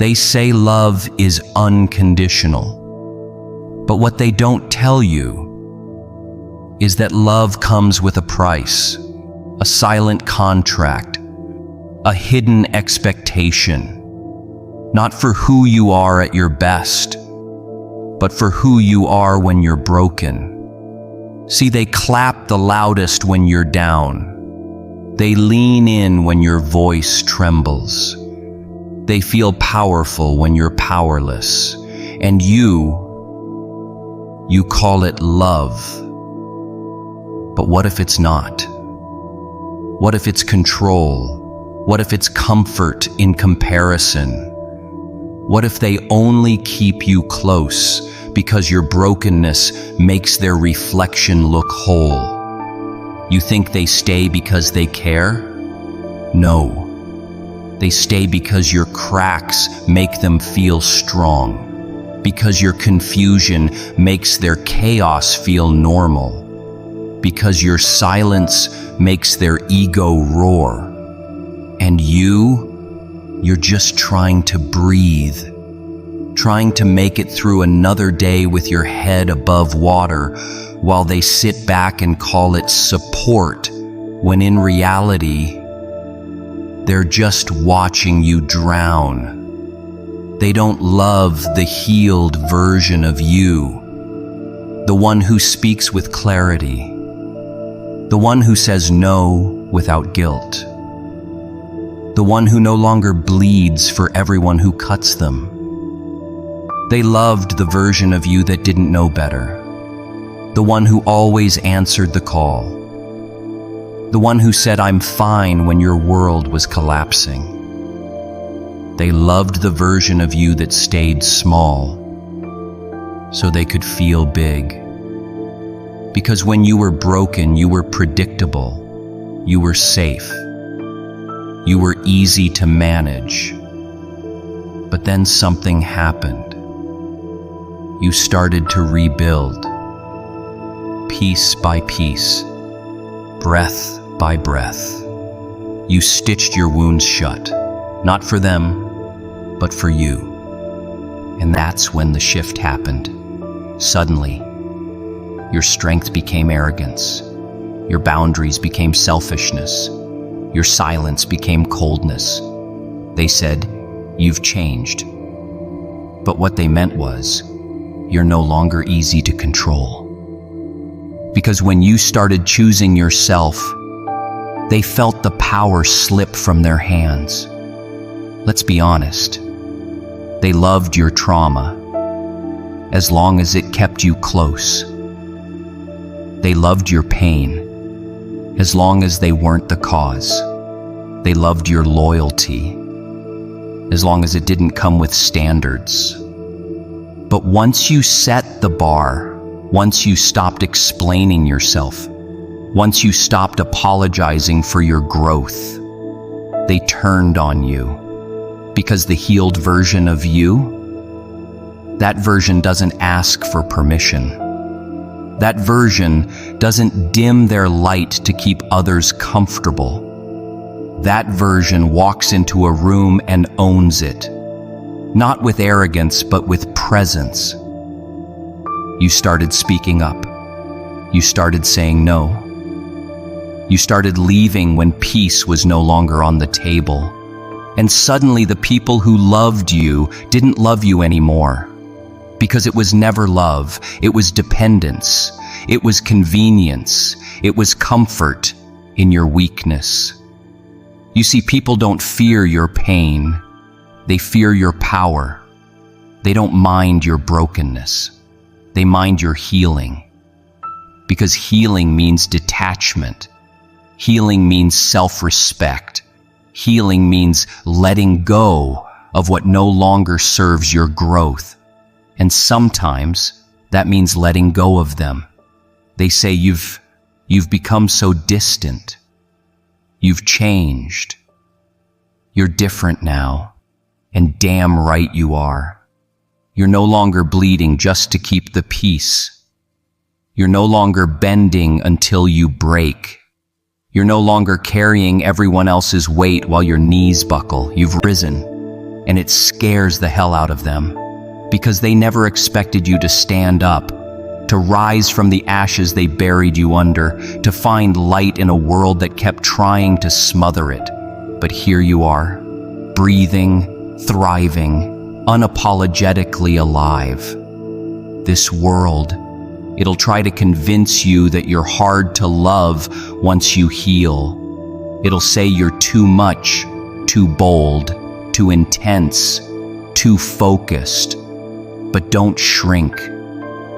They say love is unconditional. But what they don't tell you is that love comes with a price, a silent contract, a hidden expectation, not for who you are at your best, but for who you are when you're broken. See, they clap the loudest when you're down. They lean in when your voice trembles. They feel powerful when you're powerless. And you call it love. But what if it's not? What if it's control? What if it's comfort in comparison? What if they only keep you close because your brokenness makes their reflection look whole? You think they stay because they care? No. They stay because your cracks make them feel strong, because your confusion makes their chaos feel normal, because your silence makes their ego roar. And you're just trying to breathe, trying to make it through another day with your head above water, while they sit back and call it support, when in reality, they're just watching you drown. They don't love the healed version of you, the one who speaks with clarity, the one who says no without guilt, the one who no longer bleeds for everyone who cuts them. They loved the version of you that didn't know better, the one who always answered the call, the one who said, "I'm fine," when your world was collapsing. They loved the version of you that stayed small so they could feel big. Because when you were broken, you were predictable, you were safe, you were easy to manage. But then something happened. You started to rebuild, piece by piece, breath by breath. You stitched your wounds shut, not for them, but for you. And that's when the shift happened. Suddenly, your strength became arrogance. Your boundaries became selfishness. Your silence became coldness. They said, "You've changed." But what they meant was, you're no longer easy to control. Because when you started choosing yourself, they felt the power slip from their hands. Let's be honest. They loved your trauma, as long as it kept you close. They loved your pain, as long as they weren't the cause. They loved your loyalty, as long as it didn't come with standards. But once you set the bar, once you stopped explaining yourself, once you stopped apologizing for your growth, they turned on you. Because the healed version of you, that version doesn't ask for permission. That version doesn't dim their light to keep others comfortable. That version walks into a room and owns it, not with arrogance, but with presence. You started speaking up. You started saying no. You started leaving when peace was no longer on the table. And suddenly the people who loved you didn't love you anymore. Because it was never love, it was dependence, it was convenience, it was comfort in your weakness. You see, people don't fear your pain, they fear your power. They don't mind your brokenness, they mind your healing. Because healing means detachment, healing means self-respect. Healing means letting go of what no longer serves your growth. And sometimes that means letting go of them. They say you've become so distant. You've changed. You're different now. And damn right you are. You're no longer bleeding just to keep the peace. You're no longer bending until you break. You're no longer carrying everyone else's weight while your knees buckle. You've risen. and it scares the hell out of them, because they never expected you to stand up, to rise from the ashes they buried you under, to find light in a world that kept trying to smother it. But here you are, breathing, thriving, unapologetically alive. This world, it'll try to convince you that you're hard to love once you heal. It'll say you're too much, too bold, too intense, too focused. But don't shrink.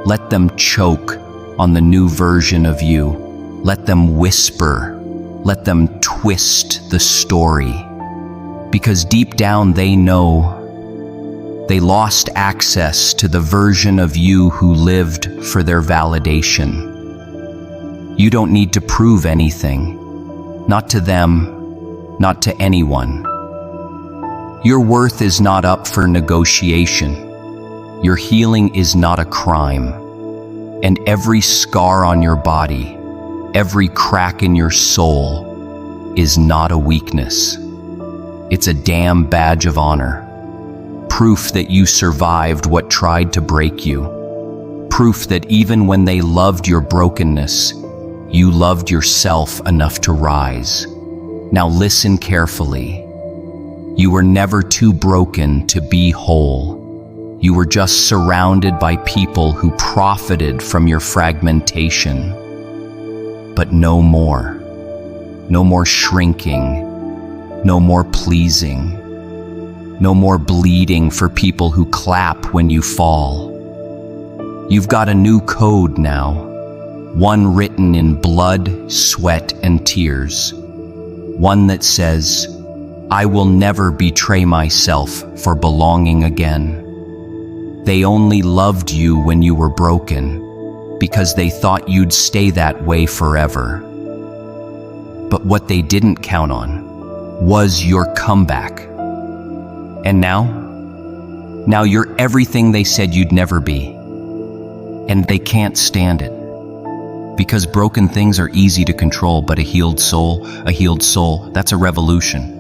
Let them choke on the new version of you. Let them whisper. Let them twist the story. Because deep down they know they lost access to the version of you who lived for their validation. You don't need to prove anything. Not to them, not to anyone. Your worth is not up for negotiation. Your healing is not a crime. And every scar on your body, every crack in your soul, is not a weakness. It's a damn badge of honor. Proof that you survived what tried to break you. Proof that even when they loved your brokenness, you loved yourself enough to rise. Now listen carefully. You were never too broken to be whole. You were just surrounded by people who profited from your fragmentation. But no more. No more shrinking. No more pleasing. No more bleeding for people who clap when you fall. You've got a new code now, one written in blood, sweat, and tears. One that says, I will never betray myself for belonging again. They only loved you when you were broken, because they thought you'd stay that way forever. But what they didn't count on was your comeback. And now you're everything they said you'd never be. And they can't stand it. Because broken things are easy to control, but a healed soul, that's a revolution.